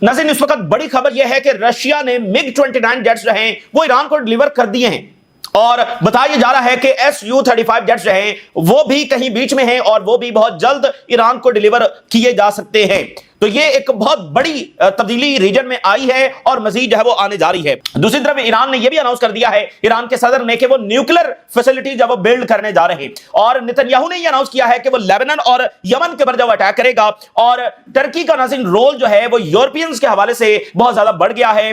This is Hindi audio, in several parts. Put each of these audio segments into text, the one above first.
नाज़रीन, इस वक्त बड़ी खबर यह है कि रशिया ने MiG-29 जेट्स जो हैं वो ईरान को डिलीवर कर दिए हैं और बताया जा रहा है कि Su-35 जेट्स जो हैं वो भी कहीं बीच में हैं और वो भी बहुत जल्द ईरान को डिलीवर किए जा सकते हैं। तो ये एक बहुत बड़ी तब्दीली रीजन में आई है और मजीद जो है वो आने जा रही है। दूसरी तरफ ईरान ने यह भी अनाउंस कर दिया है, ईरान के सदर ने, कि वो न्यूक्लियर फैसिलिटी जब वो बिल्ड करने जा रहे हैं और नेतन्याहू ने यह अनाउंस किया है कि वो लेबनान और यमन के ऊपर जब अटैक करेगा। और टर्की का नाज़रीन रोल जो है वो यूरोपियंस के हवाले से बहुत ज्यादा बढ़ गया है।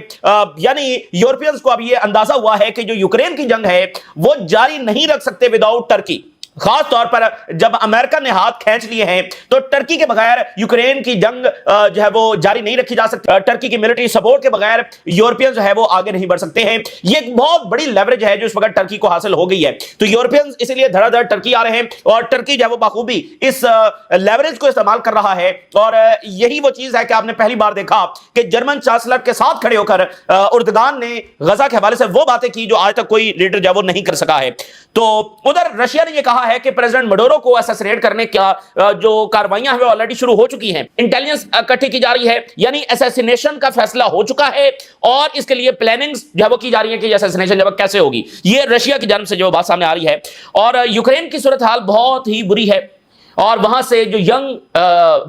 यानी यूरोपियंस को अब यह अंदाजा हुआ है कि जो यूक्रेन की जंग है वो जारी नहीं रख सकते विदाउट टर्की। खास तौर पर जब अमेरिका ने हाथ खींच लिए हैं तो टर्की के बगैर यूक्रेन की जंग जो है वो जारी नहीं रखी जा सकती। टर्की की मिलिट्री सपोर्ट के बगैर यूरोपियंस जो है वो आगे नहीं बढ़ सकते हैं। ये एक बहुत बड़ी लेवरेज है जो इस वक्त टर्की को हासिल हो गई है। तो यूरोपियंस इसलिए धड़ाधड़ टर्की आ रहे हैं और टर्की जो है वो बखूबी इस लेवरेज को इस्तेमाल कर रहा है। और यही वो चीज है कि आपने पहली बार देखा कि जर्मन चांसलर के साथ खड़े होकर उर्दगान ने गजा के हवाले से वो बातें की जो आज तक कोई लीडर जो है वो नहीं कर सका है। तो उधर रशिया ने यह कहा है कि प्रेसिडेंट मडोरो को असैसिनेट करने का जो कार्रवाइयां हैं ऑलरेडी शुरू हो चुकी हैं। इंटेलिजेंस इकट्ठी की जा रही है, यानी असैसिनेशन का फैसला हो चुका है और इसके लिए प्लानिंग जो है वो की जा रही है कि असैसिनेशन जब कैसे होगी। ये रशिया की जानब से जो बात सामने आ रही है। और यूक्रेन की सूरत हाल बहुत ही बुरी है और वहां से जो यंग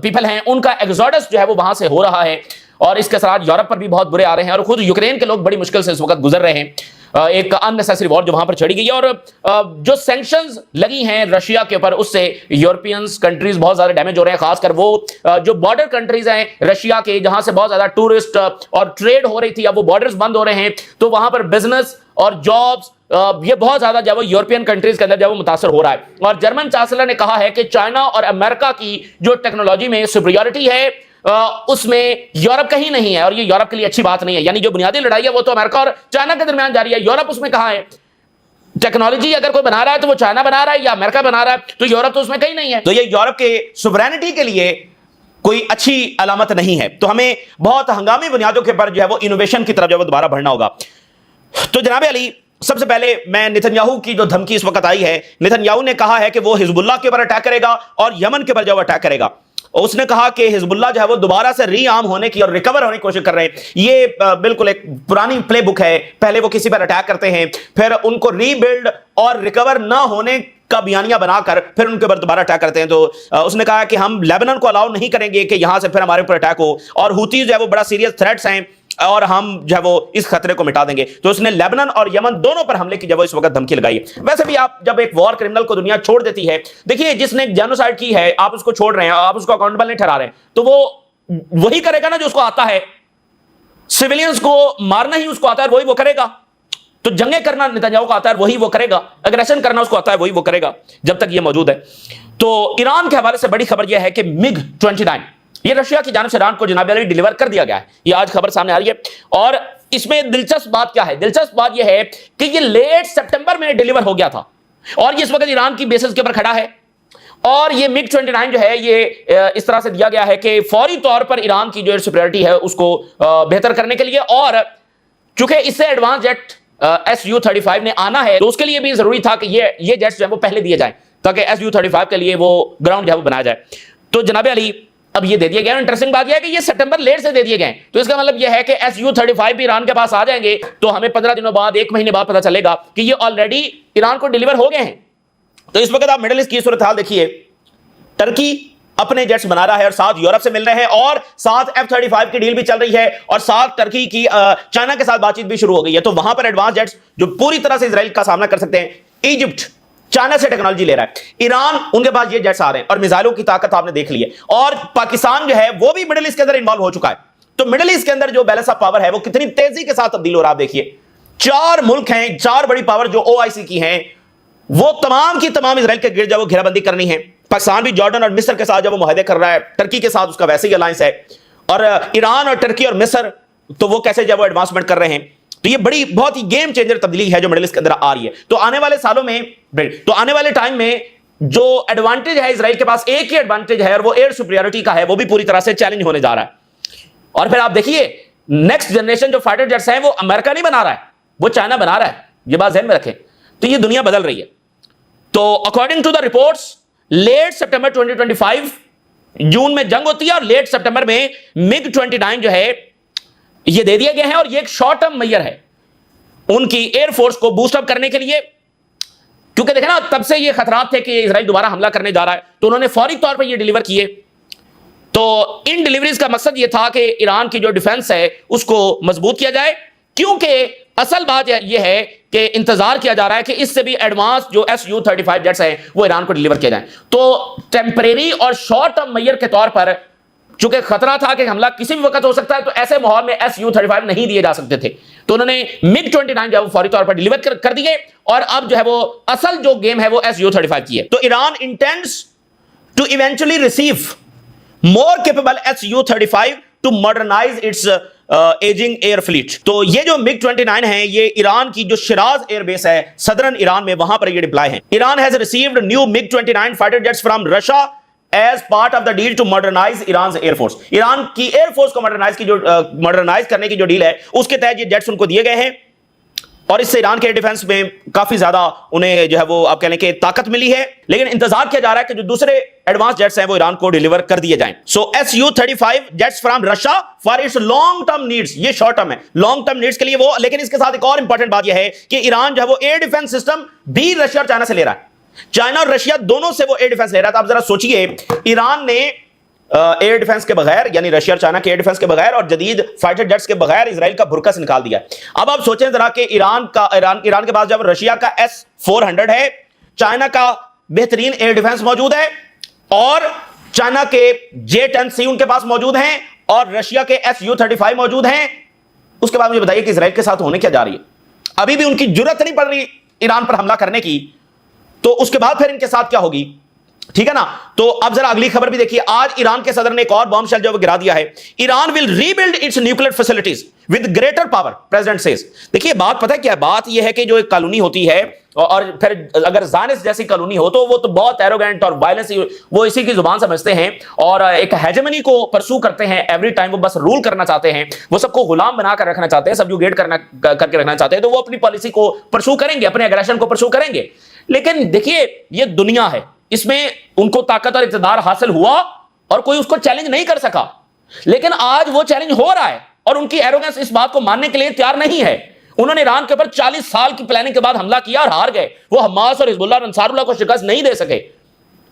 पीपल हैं उनका एग्जोडस जो है वो वहां से हो रहा है और इसके असर यूरोप पर भी बहुत बुरे आ रहे हैं और खुद यूक्रेन के लोग बड़ी मुश्किल से इस वक्त गुजर रहे हैं। एक अननेसेसरी वॉर जो वहां पर चढ़ी गई है और जो सैंक्शंस लगी हैं रशिया के ऊपर उससे यूरोपियंस कंट्रीज बहुत ज्यादा डैमेज हो रहे हैं। खासकर वो जो बॉर्डर कंट्रीज हैं रशिया के, जहां से बहुत ज्यादा टूरिस्ट और ट्रेड हो रही थी, अब वो बॉर्डर्स बंद हो रहे हैं तो वहां पर बिजनेस और जॉब्स ये बहुत ज्यादा जब यूरोपियन कंट्रीज के अंदर जब वो मुतासर हो रहा है। और जर्मन चांसलर ने कहा है कि चाइना और अमेरिका की जो टेक्नोलॉजी में सुपीरियरिटी है उसमें यूरोप कहीं नहीं है और ये यूरोप के लिए अच्छी बात नहीं है। यानी जो बुनियादी लड़ाई है वो तो अमेरिका और चाइना के दरमियान जारी है, यूरोप उसमें कहां है। टेक्नोलॉजी अगर कोई बना रहा है तो वो चाइना बना रहा है या अमेरिका बना रहा है, तो यूरोप तो उसमें कहीं नहीं है। तो ये यूरोप के सुवरेनिटी के लिए कोई अच्छी अलामत नहीं है। तो हमें बहुत हंगामी बुनियादों के ऊपर जो है वो इनोवेशन की तरफ जो है वो दोबारा बढ़ना होगा। तो जनाब अली, सबसे पहले मैं नेतन्याहू की जो धमकी इस वक्त आई है, नेतन्याहू ने कहा है कि वो हिजबुल्लाह के ऊपर अटैक करेगा और यमन के ऊपर जो अटैक करेगा। उसने कहा कि हिजबुल्लाह जो है वो दोबारा से रीआर्म होने की और रिकवर होने की कोशिश कर रहे हैं। ये बिल्कुल एक पुरानी प्लेबुक है, पहले वो किसी पर अटैक करते हैं फिर उनको रीबिल्ड और रिकवर ना होने का बयानिया बनाकर फिर उनके ऊपर दोबारा अटैक करते हैं। तो उसने कहा कि हम लेबनान को अलाउ नहीं करेंगे कि यहां से फिर हमारे ऊपर अटैक हो और हुतीज जो है वो बड़ा सीरियस थ्रेट्स हैं और हम जो है वो इस खतरे को मिटा देंगे। तो उसने लेबनान और यमन दोनों पर हमले की जब इस वक्त धमकी लगाई है। वैसे भी आप जब एक वॉर क्रिमिनल को दुनिया छोड़ देती है, देखिए जिसने जेनोसाइड की है आप उसको छोड़ रहे हैं, आप उसको अकाउंटेबल नहीं ठहरा रहे हैं, तो वो वही करेगा ना जो उसको आता है। सिविलियंस को मारना ही उसको आता है, वही वो करेगा। तो जंगे करना नेतन्याहू को आता है, वही वो करेगा। अग्रेशन करना उसको आता है, वही वो करेगा जब तक ये मौजूद है। तो ईरान के हवाले से बड़ी खबर यह है कि MiG-29 ये रशिया की जानिब से ईरान को जनाब अली डिलीवर कर दिया गया है। ये आज खबर सामने आ रही है और इसमें दिलचस्प बात क्या है? दिलचस्प बात यह है कि ये लेट सितंबर में डिलीवर हो गया था और ये इस वक्त ईरान की बेसिस के ऊपर खड़ा है। और ये MiG-29 जो है ये इस तरह से दिया गया है कि फौरी तौर पर ईरान की जो एयर सुपीरियरिटी है उसको बेहतर करने के लिए, और चूंकि इससे एडवांस जेट Su-35 ने आना है तो उसके लिए भी जरूरी था कि ये जेट्स जो है वो पहले दिए जाए ताकि Su-35 के लिए वो ग्राउंड जो है वो बनाया जाए। तो जनाब अली अब ये दे दिए गए। इंटरेस्टिंग बात यह है कि ये सितंबर लेट से दे दिए गए, तो इसका मतलब यह है कि Su-35 भी ईरान के पास आ जाएंगे तो हमें 15 दिनों बाद, 1 महीने बाद पता चलेगा कि ये ऑलरेडी ईरान को डिलीवर हो गए हैं। तो इस वक्त आप मिडिल ईस्ट की सूरत हाल देखिए, टर्की अपने जेट्स बना रहा है और साथ यूरोप से मिल रहे हैं और साथ F-35 की डील भी चल रही है और साथ टर्की की चाइना के साथ बातचीत भी शुरू हो गई है। तो वहां पर एडवांस जेट्स जो पूरी तरह से इजराइल का सामना कर सकते हैं। इजिप्ट चाइना से टेक्नोलॉजी ले रहा है, ईरान उनके पास ये जेट्स आ रहे हैं और मिसाइलों की ताकत आपने देख ली है। और पाकिस्तान जो है वो भी मिडिल ईस्ट के अंदर इन्वॉल्व हो चुका है। तो मिडिल ईस्ट के अंदर जो बैलेंस ऑफ पावर है वो कितनी तेजी के साथ तब्दील हो रहा है। आप देखिए 4 मुल्क हैं, 4 बड़ी पावर जो OIC की हैं, वो तमाम की तमाम इजराइल के गिर्द वो घेराबंदी करनी है। पाकिस्तान भी जॉर्डन और मिस्र के साथ जब वो मुआहदे कर रहा है, टर्की के साथ उसका वैसे ही अलायंस है, और ईरान और टर्की और मिस्र तो वो कैसे जब वो एडवांसमेंट कर रहे हैं। तो ये बड़ी बहुत ही गेम चेंजर तब्दीली है जो मिडिल ईस्ट के अंदर आ रही है। तो आने वाले सालों में, तो आने वाले टाइम में जो एडवांटेज है इजराइल के पास, एक ही एडवांटेज है और वो एयर सुपीरियरिटी का है, वो भी पूरी तरह से चैलेंज होने जा रहा है। और फिर आप देखिए नेक्स्ट जनरेशन जो फाइटर जेट्स हैं वो अमेरिका नहीं बना रहा है, वो चाइना बना रहा है। ये बात ध्यान में रखें। तो ये दुनिया बदल रही है। तो according to the reports late September 2025 जून में जंग होती है और लेट सितंबर में मिग 29 जो है ये दे दिया गया है, और ये एक शॉर्ट टर्म मेजर है उनकी एयरफोर्स को बूस्ट अप करने के लिए, क्योंकि देखें ना तब से ये खतरात थे कि इजराइल दोबारा हमला करने जा रहा है, तो उन्होंने फौरी तौर पर ये डिलीवर किए। तो इन डिलीवरीज का मकसद ये था कि ईरान की जो डिफेंस है उसको मजबूत किया जाए, क्योंकि असल बात यह है कि इंतजार किया जा रहा है कि इससे भी एडवांस जो Su-35 जेट्स हैं वो ईरान को डिलीवर किया जाए। तो टेम्परेरी और शॉर्ट टर्म मेजर के तौर पर चूंकि खतरा था कि हमला किसी भी वक्त हो सकता है, तो ऐसे माहौल में Su-35 नहीं दिए जा सकते थे, तो उन्होंने मिग 29 जो है वो फौरी तौर पर डिलीवर कर दिए, और अब जो है वो असल जो गेम है वो Su-35 की है। तो Iran intends to eventually receive more capable Su-35 to modernize its ageing air fleet. तो ये जो मिग 29 है ये ईरान की जो शिराज एयरबेस है सदर्न ईरान में, वहां पर ये डिप्लॉय है। Iran has received new MiG 29 fighter jets from Russia as part of the deal to modernize Iran air force. Iran की एयरफोर्स को मॉडर्नाइज करने की जो डील है उसके तहत ये जेट्स उनको दिए गए हैं, और इससे ईरान के डिफेंस में काफी ज्यादा उन्हें जो है वो आप कह लें कि ताकत मिली है। लेकिन इंतजार किया जा रहा है कि जो दूसरे एडवांस जेट्स हैं वो ईरान को डिलीवर कर दिए जाएं। सो Su-35 jets from Russia for its long term needs, ये शॉर्ट टर्म है, लॉन्ग टर्म नीड्स के लिए वो। लेकिन इसके साथ एक और इंपॉर्टेंट बात यह है कि ईरान जो है वो एयर डिफेंस सिस्टम भी रशिया और चाइना से ले रहा है, चाइना और रशिया दोनों से वो एयर डिफेंस ले रहा था। आप जरा सोचिए, ईरान ने एयर डिफेंस के बगैर, यानी रशिया और चाइना के एयर डिफेंस के बगैर और जदीद फाइटर जेट्स के बगैर इजराइल का बुरका से निकाल दिया। अब आप सोचें जरा कि ईरान के पास जब रशिया का S-400 है, चाइना का बेहतरीन एयर डिफेंस मौजूद है, और चाइना के J-10C उनके पास मौजूद हैं, और रशिया के Su-35 मौजूद हैं, उसके बाद मुझे बताइए कि इजराइल के साथ होने क्या जा रही है। अभी भी उनकी जरूरत नहीं पड़ रही ईरान पर हमला करने की, तो उसके बाद फिर इनके साथ क्या होगी, ठीक है ना। तो अब जरा अगली खबर भी देखिए, आज ईरान के सदर ने एक और बॉम्ब शेल जो गिरा दिया है। Iran will rebuild it's nuclear facilities with greater power, president says. देखिए बात पता है क्या है, बात यह है कि जो एक कॉलोनी होती है, और फिर अगर ज़ायनिस्ट जैसी कॉलोनी हो तो वो तो बहुत एरोगेंट और वायलेंस, वो इसी की जुबान समझते हैं और एक हेजेमनी को परसू करते हैं एवरी टाइम। वो बस रूल करना चाहते हैं, वो सबको गुलाम बनाकर रखना चाहते हैं, सबजुगेट करके रखना चाहते हैं, तो वो अपनी पॉलिसी को परसू करेंगे, अपने एग्रेशन को परसू करेंगे। लेकिन देखिए ये दुनिया है, इसमें उनको ताकत और इक़्तिदार हासिल हुआ और कोई उसको चैलेंज नहीं कर सका। लेकिन आज वो चैलेंज हो रहा है और उनकी एरोगेंस इस बात को मानने के लिए तैयार नहीं है। उन्होंने ईरान के ऊपर 40 साल की प्लानिंग के बाद हमला किया और हार गए। वो हमास और हिजबुल्लाह और अंसारुल्लाह को शिकस्त नहीं दे सके।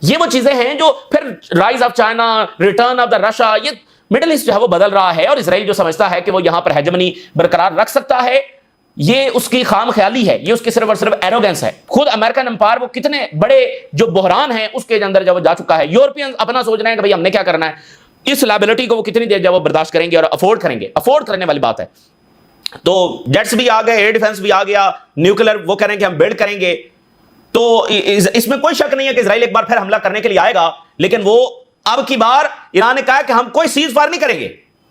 ये वो चीजें हैं जो फिर rise of China, return of the Russia, ये मिडिल ईस्ट जो है वो बदल रहा है, और इजराइल जो समझता है कि वो यहां पर हेजेमनी बरकरार रख सकता है, ये उसकी खाम ख्याली है, ये उसकी सिर्फ और सिर्फ एरोगेंस है। खुद अमेरिकन एम्पायर वो कितने बड़े जो बहरान है उसके अंदर जब जा चुका है। यूरोपियंस अपना सोच रहे हैं कि भाई हमने क्या करना है, इस लायबिलिटी को वो कितनी देर जब वो बर्दाश्त करेंगे और अफोर्ड करेंगे, अफोर्ड करने वाली बात है। तो जेट्स भी आ गए, एयर डिफेंस भी आ गया, न्यूक्लियर वो कह रहे हैं कि हम बिल्ड करेंगे। तो इसमें कोई शक नहीं है कि इजराइल एक बार फिर हमला करने के लिए आएगा, लेकिन वो अब की बार ईरान ने कहा कि हम कोई सीज फायर नहीं करेंगे,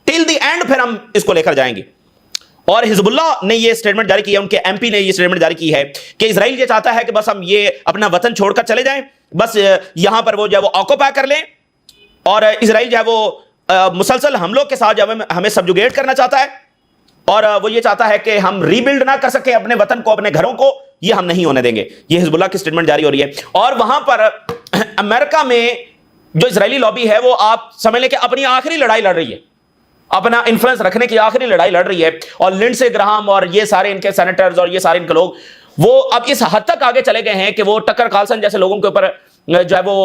टिल द एंड फिर हम इसको लेकर जाएंगे। और हिजबुल्लाह ने ये स्टेटमेंट जारी की है, उनके एमपी ने ये स्टेटमेंट जारी की है कि इजराइल ये चाहता है कि बस हम ये अपना वतन छोड़कर चले जाएं, बस यहां पर वो जो है वो ऑक्यूपाई कर लें, और इजराइल जो है वो मुसलसल हमलों के साथ जो है हमें सबजुगेट करना चाहता है, और वो ये चाहता है कि हम रीबिल्ड ना कर सके अपने वतन को, अपने घरों को, ये हम नहीं होने देंगे। ये हिजबुल्लाह की स्टेटमेंट जारी हो रही है। और वहां पर अमेरिका में जो इजरायली लॉबी है वो आप समझ लें कि अपनी आखिरी लड़ाई लड़ रही है, अपना इन्फ्लुएंस रखने की आखिरी लड़ाई लड़ रही है। और लिंडसे ग्राहम और ये सारे इनके सेनेटर्स और ये सारे इनके लोग वो अब इस हद तक आगे चले गए हैं कि वो टकर कार्लसन जैसे लोगों के ऊपर जो है वो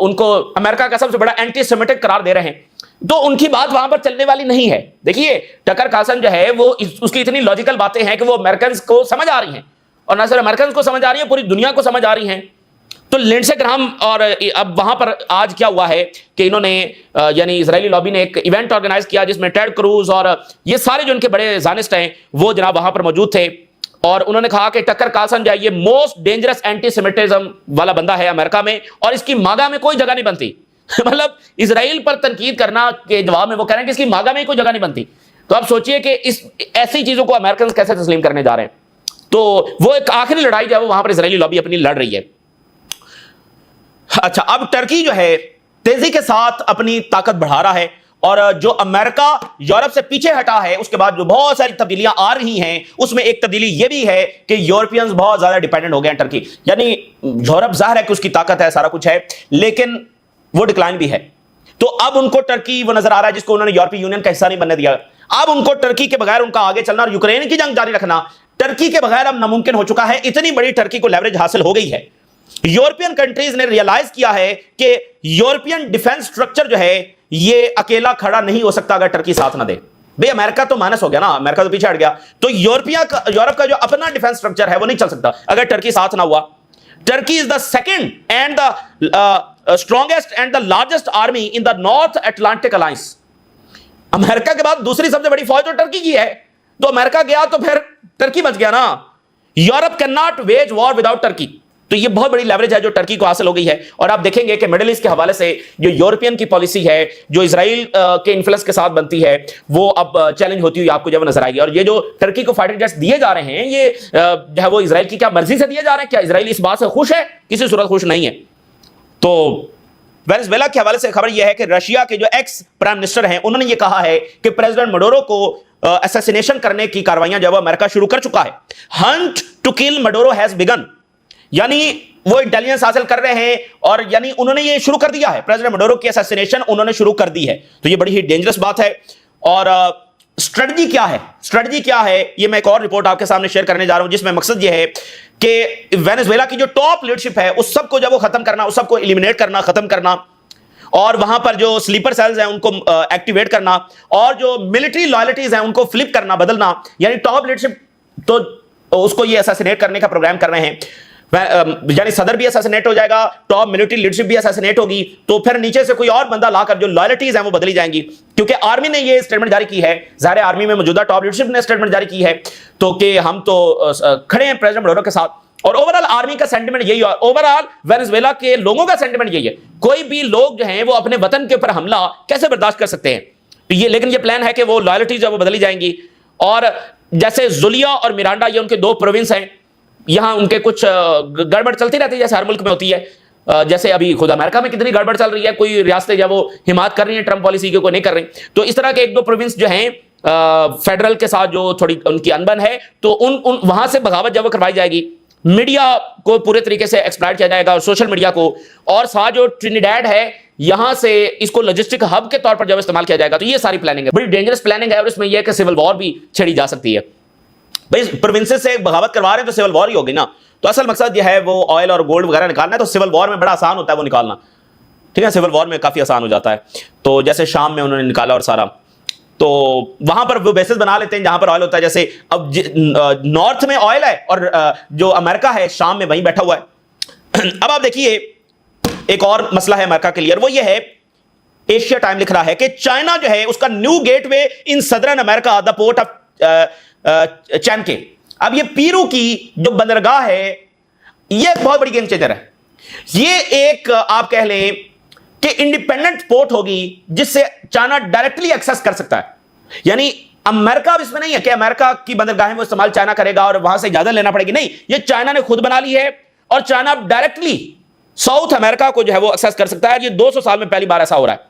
उनको अमेरिका का सबसे बड़ा एंटी सेमेटिक करार दे रहे हैं। तो उनकी बात वहां पर चलने वाली नहीं है। देखिए टकर कार्लसन जो है वो उसकी इतनी लॉजिकल बातें हैं कि वो अमेरिकन को समझ आ रही हैं, और न सिर्फ अमेरिकन को समझ आ रही है, पूरी दुनिया को समझ आ रही हैं। तो लिंडसे ग्राहम और अब वहां पर आज क्या हुआ है कि इन्होंने यानी इजरायली लॉबी ने एक इवेंट ऑर्गेनाइज किया जिसमें टेड क्रूज और ये सारे जो इनके बड़े ज़ानिस्ट हैं वो जनाब वहां पर मौजूद थे, और उन्होंने कहा कि टकर कार्लसन जो है ये मोस्ट डेंजरस एंटी सेमिटिज्म वाला बंदा है अमेरिका में, और इसकी मागा में कोई जगह नहीं बनती। मतलब इजराइल पर तनकीद करना के जवाब में वो कह रहे हैं कि इसकी मागा में कोई जगह नहीं बनती। तो आप सोचिए कि इस ऐसी चीजों को अमेरिकन कैसे तस्लीम करने जा रहे हैं। तो वो एक आखिरी लड़ाई जो है वो वहां पर इजरायली लॉबी अपनी लड़ रही है। अच्छा, अब टर्की जो है तेजी के साथ अपनी ताकत बढ़ा रहा है, और जो अमेरिका यूरोप से पीछे हटा है उसके बाद जो बहुत सारी तब्दीलियां आ रही हैं, उसमें एक तब्दीली यह भी है कि यूरोपियंस बहुत ज्यादा डिपेंडेंट हो गए हैं टर्की। यानी यूरोप जाहिर है कि उसकी ताकत है, सारा कुछ है, लेकिन वो डिक्लाइन भी है। तो अब उनको टर्की वो नजर आ रहा है जिसको उन्होंने यूरोपीय यूनियन का हिस्सा नहीं बनने दिया। अब उनको टर्की के बगैर उनका आगे चलना और यूक्रेन की जंग जारी रखना टर्की के बगैर अब नामुमकिन हो चुका है। इतनी बड़ी टर्की को लेवरेज हासिल हो गई है। यूरोपियन कंट्रीज ने रियलाइज किया है कि यूरोपियन डिफेंस स्ट्रक्चर जो है ये अकेला खड़ा नहीं हो सकता अगर टर्की साथ ना दे। भाई अमेरिका तो माइनस हो गया ना, अमेरिका तो पीछे हट गया, तो यूरोप का जो अपना डिफेंस स्ट्रक्चर है वो नहीं चल सकता अगर टर्की साथ ना हुआ। Turkey is the second and the strongest and the largest army in the north Atlantic alliance. America के बाद दूसरी सबसे बड़ी फौज तो टर्की की है, तो अमेरिका गया तो फिर टर्की बच गया ना। Europe can not veg war without Turkey. तो ये बहुत बड़ी लेवरेज है जो टर्की को हासिल हो गई है। और आप देखेंगे कि मिडिल ईस्ट के हवाले से जो यूरोपियन की पॉलिसी है जो इजराइल के इन्फ्लुएंस के साथ बनती है वो अब चैलेंज होती हुई आपको जब नजर आएगी। और ये जो टर्की को फाइटर जेट्स दिए जा रहे हैं ये जो है वो इजराइल की क्या मर्जी से दिए जा रहे हैं? क्या इजराइल इस बात से खुश है? किसी सूरत खुश नहीं है। तो वेनेजुएला के हवाले से खबर यह है कि रशिया के जो एक्स प्राइम मिनिस्टर हैं उन्होंने ये कहा है कि प्रेसिडेंट मडोरो को असैसिनेशन करने की कार्रवाइयां जब अमेरिका शुरू कर चुका है। Hunt to kill Maduro has begun, यानी वो इंटेलिजेंस हासिल कर रहे हैं और यानी उन्होंने ये शुरू कर दिया है, प्रेसिडेंट मडोरो की असैसिनेशन उन्होंने शुरू कर दी है। तो ये बड़ी ही डेंजरस बात है। और स्ट्रेटजी क्या है? स्ट्रेटजी क्या है ये मैं एक और रिपोर्ट आपके सामने शेयर करने जा रहा हूं जिसमें मकसद ये है कि वेनेजुएला की जो टॉप लीडरशिप है उस सबको जब वो खत्म करना, उस सबको एलिमिनेट करना, खत्म करना, और वहां पर जो स्लीपर सेल्स हैं उनको एक्टिवेट करना और जो मिलिट्री लॉयल्टीज हैं उनको फ्लिप करना, बदलना, यानी टॉप लीडरशिप तो उसको ये असैसिनेट करने का प्रोग्राम कर रहे हैं। यानी सदर भी असैसिनेट हो जाएगा, टॉप मिलिट्री लीडरशिप भी असैसिनेट होगी, तो फिर नीचे से कोई और बंदा लाकर जो लॉयल्टीज हैं वो बदली जाएंगी। क्योंकि आर्मी ने ये स्टेटमेंट जारी की है, ज़ाहिर आर्मी में मौजूदा टॉप लीडरशिप ने स्टेटमेंट जारी की है तो कि हम तो खड़े हैं प्रेसिडेंट मडोरो के साथ। और ओवरऑल आर्मी का सेंटिमेंट यही है, ओवरऑल वेनेजुएला के लोगों का सेंटिमेंट यही है। कोई भी लोग जो हैं वो अपने वतन के ऊपर हमला कैसे बर्दाश्त कर सकते हैं? तो ये लेकिन ये प्लान है कि वो लॉयल्टीज जो वो बदली जाएंगी। और जैसे जुलिया और मिरांडा ये उनके दो प्रोविंस हैं, यहां उनके कुछ गड़बड़ चलती रहती है जैसे हर मुल्क में होती है। जैसे अभी खुद अमेरिका में कितनी गड़बड़ चल रही है, कोई रियासतें जब वो हिमायत कर रही हैं ट्रंप पॉलिसी की, कोई नहीं कर रही। तो इस तरह के एक दो प्रोविंस जो हैं फेडरल के साथ जो थोड़ी उनकी अनबन है, तो उन वहां से बगावत जब करवाई जाएगी, मीडिया को पूरे तरीके से एक्सप्लॉइट किया जाएगा और सोशल मीडिया को, और साथ जो ट्रिनिडैड है यहां से इसको लॉजिस्टिक हब के तौर पर जब इस्तेमाल किया जाएगा। तो ये सारी प्लानिंग है, बड़ी डेंजरस प्लानिंग है और इसमें यह है कि सिविल वॉर भी छेड़ी जा सकती है। भाई प्रोविंसेस से बगावत करवा रहे हैं तो सिविल वॉर ही होगी ना। तो असल मकसद यह है वो ऑयल और गोल्ड वगैरह निकालना है, तो सिविल वॉर में बड़ा आसान होता है वो निकालना, ठीक है, सिविल वॉर में काफी आसान हो जाता है। तो जैसे शाम में उन्होंने निकाला और सारा, तो वहां पर वो बेसिस बना लेते हैं जहां पर ऑयल होता है। जैसे अब नॉर्थ में ऑयल है और जो अमेरिका है शाम में वहीं बैठा हुआ है। अब आप देखिए एक और मसला है अमेरिका के लिए, वो ये है, एशिया टाइम लिख रहा है कि चाइना जो है उसका new gateway in southern America the port of Chancay. अब ये पीरू की जो बंदरगाह है ये बहुत बड़ी गेम चेंजर है। ये एक आप कह लें कि इंडिपेंडेंट पोर्ट होगी जिससे चाइना डायरेक्टली एक्सेस कर सकता है। यानी अमेरिका अब इसमें नहीं है कि अमेरिका की बंदरगाहें वो इस्तेमाल चाइना करेगा और वहां से इजाजत लेना पड़ेगी, नहीं, ये चाइना ने खुद बना ली है और चाइना अब डायरेक्टली साउथ अमेरिका को जो है वो एक्सेस कर सकता है। ये 200 साल में पहली बार ऐसा हो रहा है।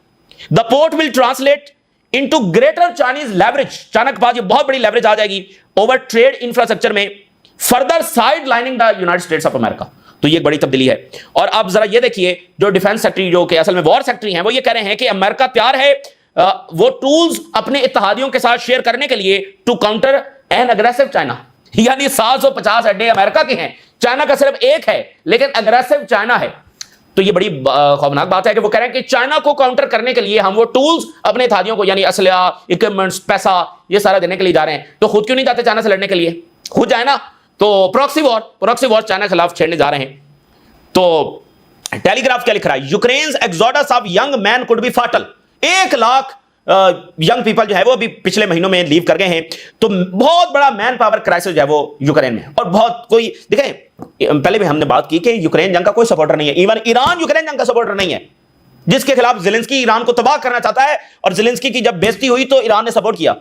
The port will translate into greater Chinese leverage, China के पास ये बहुत बड़ी लेवरेज आ जाएगी ओवर ट्रेड इंफ्रास्ट्रक्चर में, further side lining the United states of America. तो ये बड़ी तब्दीली है। और अब जरा ये देखिए जो डिफेंस सेक्रेटरी जो कि असल में वॉर सेक्रेटरी हैं वो ये कह रहे हैं कि अमेरिका तैयार है वो टूल्स अपने इत्तेहादियों के साथ शेयर करने के लिए to counter an aggressive China. यानी 750 अड्डे अमेरिका के हैं, चाइना का सिर्फ एक है, लेकिन अग्रेसिव चाइना है। तो ये बड़ी खौफनाक बात है कि वो कह रहे हैं कि चाइना को काउंटर करने के लिए हम वो टूल्स अपने इत्तेहादियों को यानी असलहा, इक्विपमेंट्स, पैसा ये सारा देने के लिए जा रहे हैं। तो खुद क्यों नहीं जाते चाइना से लड़ने के लिए? खुद जाए ना। तो प्रॉक्सी वॉर चाइना के खिलाफ छेड़ने जा रहे हैं। तो टेलीग्राफ क्या लिख रहा है? Ukraine's exodus of young man could be फाटल। 1 लाख यंग पीपल जो है वो अभी पिछले महीनों में लीव कर गए हैं। तो बहुत बड़ा मैन पावर क्राइसिस जो है वो यूक्रेन में। और बहुत कोई देखें, पहले भी हमने बात की कि यूक्रेन जंग का कोई सपोर्टर नहीं है, इवन ईरान यूक्रेन जंग का सपोर्टर नहीं है, जिसके खिलाफ ज़ेलेंस्की ईरान को तबाह करना चाहता है। और ज़ेलेंस्की की जब बेइज्जती हुई तो ईरान ने सपोर्ट किया,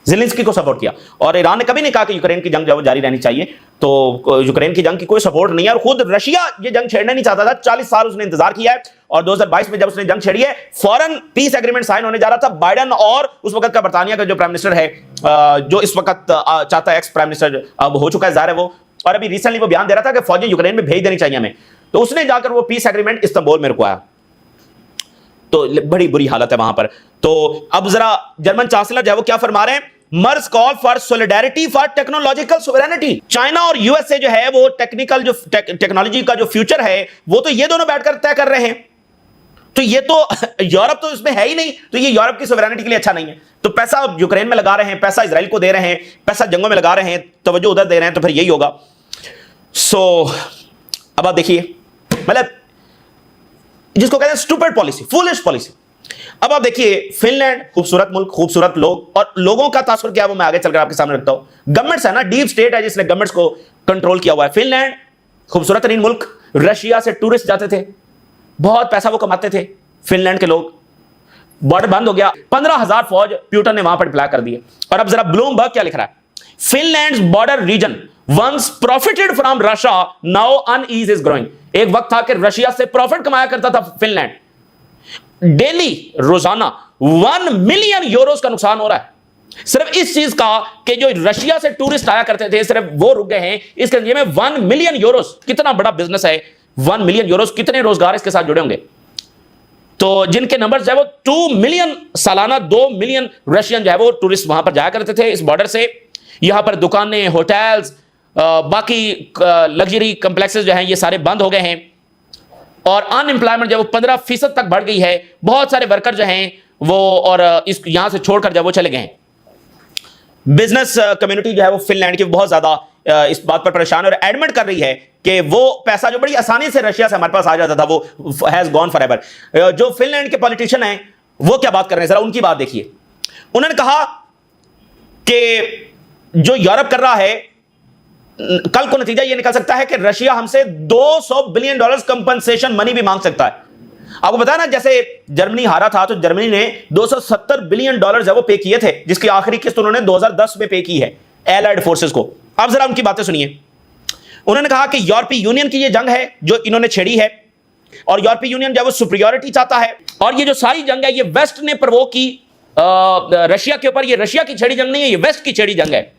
ज़ेलेंस्की को सपोर्ट किया। और ईरान ने कभी नहीं कहा कि यूक्रेन की जंग जो जारी रहनी चाहिए। तो यूक्रेन की जंग की कोई सपोर्ट नहीं है। और खुद रशिया ये जंग छेड़ना नहीं चाहता था, 40 साल उसने इंतजार किया है। और 2022 में जब उसने जंग छेड़ी है, फौरन पीस एग्रीमेंट साइन होने जा रहा था। बाइडेन और उस वक्त का बरतानिया का जो प्राइम मिनिस्टर है, जो इस वक्त चाहता है एक्स प्राइम मिनिस्टर, अब हो चुका है ज़ाहिर है वो, और अभी रिसेंटली वो बयान दे रहा था कि फौजें यूक्रेन में भेज देनी चाहिए हमें। तो उसने जाकर वो पीस एग्रीमेंट इस्तांबुल में रुकवाया। तो बड़ी बुरी हालत है वहां पर। तो अब जरा जर्मन चांसलर जो है वो क्या फरमा रहे हैं, Merz call for solidarity for technological sovereignty. China और यूएसए जो है वो टेक्निकल जो टेक्नोलॉजी का जो फ्यूचर है वो तो ये दोनों बैठकर तय कर रहे हैं। तो ये तो यूरोप तो इसमें है ही नहीं, तो ये यूरोप की सोवरेनिटी के लिए अच्छा नहीं है। तो पैसा यूक्रेन में लगा रहे हैं, पैसा इजराइल को दे रहे हैं, पैसा जंगों में लगा रहे हैं, तवज्जो उधर दे रहे हैं, तो फिर यही होगा। सो अब आप देखिए, मतलब जिसको कहते हैं स्टूपिड पॉलिसी, फूलिश पॉलिसी। अब आप देखिए फिनलैंड, खूबसूरत मुल्क, खूबसूरत लोग, और लोगों का तासुर क्या है वो मैं आगे चलकर आपके सामने रखता हूं। गवर्नमेंट्स है ना, डीप स्टेट है जिसने गवर्नमेंट्स को कंट्रोल किया हुआ है। फिनलैंड खूबसूरत तरीन मुल्क, रशिया से टूरिस्ट जाते थे, बहुत पैसा वो कमाते थे फिनलैंड के लोग। बॉर्डर बंद हो गया, 15,000 फौज प्यूटन ने वहां पर डिप्लॉय कर दिए। और अब जरा ब्लूमबर्ग क्या लिख रहा है, Finland's border region once profited from Russia, now unease is growing. एक वक्त था कि रशिया से प्रॉफिट कमाया करता था फिनलैंड। डेली रोजाना 1 मिलियन यूरोस का नुकसान हो रहा है सिर्फ इस चीज का कि जो रशिया से टूरिस्ट आया करते थे सिर्फ वो रुक गए हैं इसके नतीजे में। 1 मिलियन यूरोस कितना बड़ा बिजनेस है, 1 मिलियन यूरोस कितने रोजगार इसके साथ जुड़े होंगे। तो जिनके नंबर जो है वो 2 मिलियन सालाना, 2 मिलियन रशियन जो है वो टूरिस्ट वहां पर जाया करते थे इस बॉर्डर से। यहां पर दुकानें, होटल्स, बाकी लग्जरी कॉम्प्लेक्सेस जो हैं ये सारे बंद हो गए हैं, और अनएम्प्लॉयमेंट जो है वो 15% तक बढ़ गई है। बहुत सारे वर्कर जो हैं वो और इस यहां से छोड़कर जब वो चले गए हैं। बिजनेस कम्युनिटी जो है वो फिनलैंड की बहुत ज्यादा इस बात पर परेशान और एडमिट कर रही है कि वो पैसा जो बड़ी आसानी से रशिया से हमारे पास आ जाता था वो हैज गॉन फॉर एवर। जो फिनलैंड के पॉलिटिशियन हैं वो क्या बात कर रहे हैं, जरा उनकी बात देखिए। उन्होंने कहा कि जो यूरोप कर रहा है, कल को नतीजा यह निकल सकता है कि रशिया हमसे $200 बिलियन कंपनसेशन मनी भी मांग सकता है। आपको पता है ना, जैसे जर्मनी हारा था तो जर्मनी ने $270 बिलियन है वो पे किए थे, जिसकी आखिरी किस्त उन्होंने 2010 में पे की है एलाइड फोर्सेस को। अब जरा उनकी बातें सुनिए। उन्होंने कहा कि यूरोपीय यूनियन की ये जंग है जो इन्होंने छेड़ी है, और यूरोपीय यूनियन जो वो सुपीरियरिटी चाहता है, और ये जो सारी जंग है ये वेस्ट ने प्रवोक की रशिया के ऊपर। ये रशिया की छेड़ी जंग नहीं है, ये वेस्ट की छेड़ी जंग है।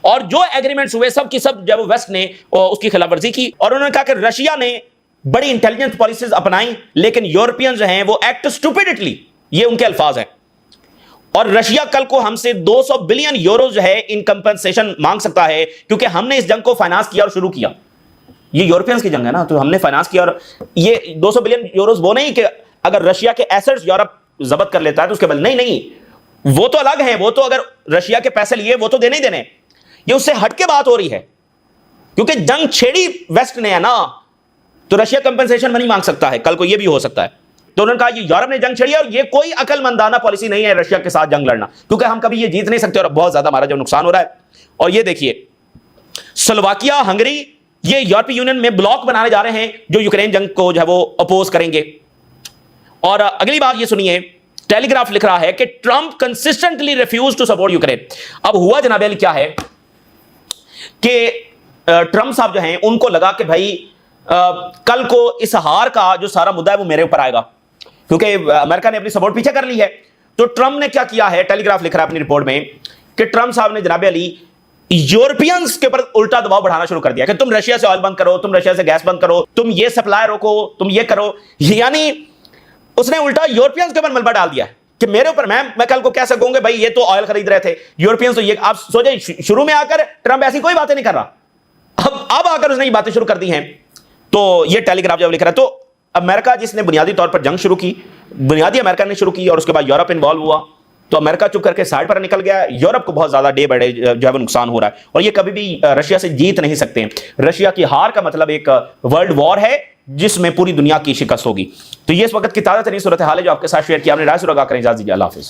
और जो एग्रीमेंट्स हुए सब की सब जब वेस्ट ने उसकी खिलाफवर्जी की। और उन्होंने कहा कि रशिया ने बड़ी इंटेलिजेंस पॉलिसीज अपनाई, लेकिन यूरोपियंस जो हैं वो एक्ट स्टूपिडिटली, ये उनके अल्फाज हैं। और रशिया कल को हमसे 200 बिलियन यूरो जो है इन कंपनसेशन मांग सकता है, क्योंकि हमने इस जंग को फाइनेंस किया और शुरू किया। ये यूरोपियंस की जंग है ना, तो हमने फाइनेंस किया। और ये 200 बिलियन यूरोस वो नहीं कि अगर रशिया के एसेट्स यूरोप जब्त कर लेता है तो उसके बाद, नहीं, वो तो अलग है। वो तो अगर रशिया के पैसे लिए वो तो देने ही देने, ये उससे हटके बात हो रही है, क्योंकि जंग छेड़ी वेस्ट ने है ना, तो रशिया कंपनसेशन मनी मांग सकता है, कल को ये भी हो सकता है। तो उन्होंने कहा ये यूरोप ने जंग छेड़ी और ये कोई अकलमंदाना पॉलिसी नहीं है रशिया के साथ जंग लड़ना, क्योंकि हम कभी ये जीत नहीं सकते और बहुत ज्यादा हमारा जो नुकसान हो रहा है। और ये देखिए स्लोवाकिया, हंगरी, ये यूरोपीय यूनियन में ब्लॉक बनाने जा रहे हैं जो यूक्रेन जंग को जो है वो अपोज करेंगे। और अगली बात ये सुनिए, टेलीग्राफ लिख रहा है कि Trump consistently refuse to support Ukraine. अब हुआ जनाब अली क्या है कि ट्रंप साहब जो हैं उनको लगा कि भाई कल को इस हार का जो सारा मुद्दा है वो मेरे ऊपर आएगा, क्योंकि अमेरिका ने अपनी सपोर्ट पीछे कर ली है। तो ट्रंप ने क्या किया है, टेलीग्राफ लिख रहा है अपनी रिपोर्ट में कि ट्रंप साहब ने जनाब अली यूरोपियंस के ऊपर उल्टा दबाव बढ़ाना शुरू कर दिया कि तुम रशिया से ऑयल बंद करो, तुम रशिया से गैस बंद करो, तुम ये सप्लाई रोको, तुम ये करो। यानी उसने उल्टा यूरोपियंस के ऊपर मलबा डाल दिया कि मेरे ऊपर मैं कल को कह सकूंगा भाई ये तो ऑयल खरीद रहे थे यूरोपियंस, तो ये आप सोचे शुरू में आकर ट्रंप ऐसी कोई बातें नहीं कर रहा, अब आकर उसने ये बातें शुरू कर दी हैं। तो ये टेलीग्राफ जब लिख रहा है, तो अमेरिका जिसने बुनियादी तौर पर जंग शुरू की, बुनियादी अमेरिका ने शुरू की, और उसके बाद यूरोप इन्वॉल्व हुआ, तो अमेरिका चुप करके साइड पर निकल गया। यूरोप को बहुत ज्यादा डे बाय डे जो है वो नुकसान हो रहा है, और ये कभी भी रशिया से जीत नहीं सकते हैं। रशिया की हार का मतलब एक वर्ल्ड वॉर है जिसमें पूरी दुनिया की शिकस्त होगी। तो ये इस वक्त की ताजा तरीन सूरत हाल है जो आपके साथ शेयर किया हमने। राय सुरगा करें, इजाजत दीजिए, अल्लाह हाफिज।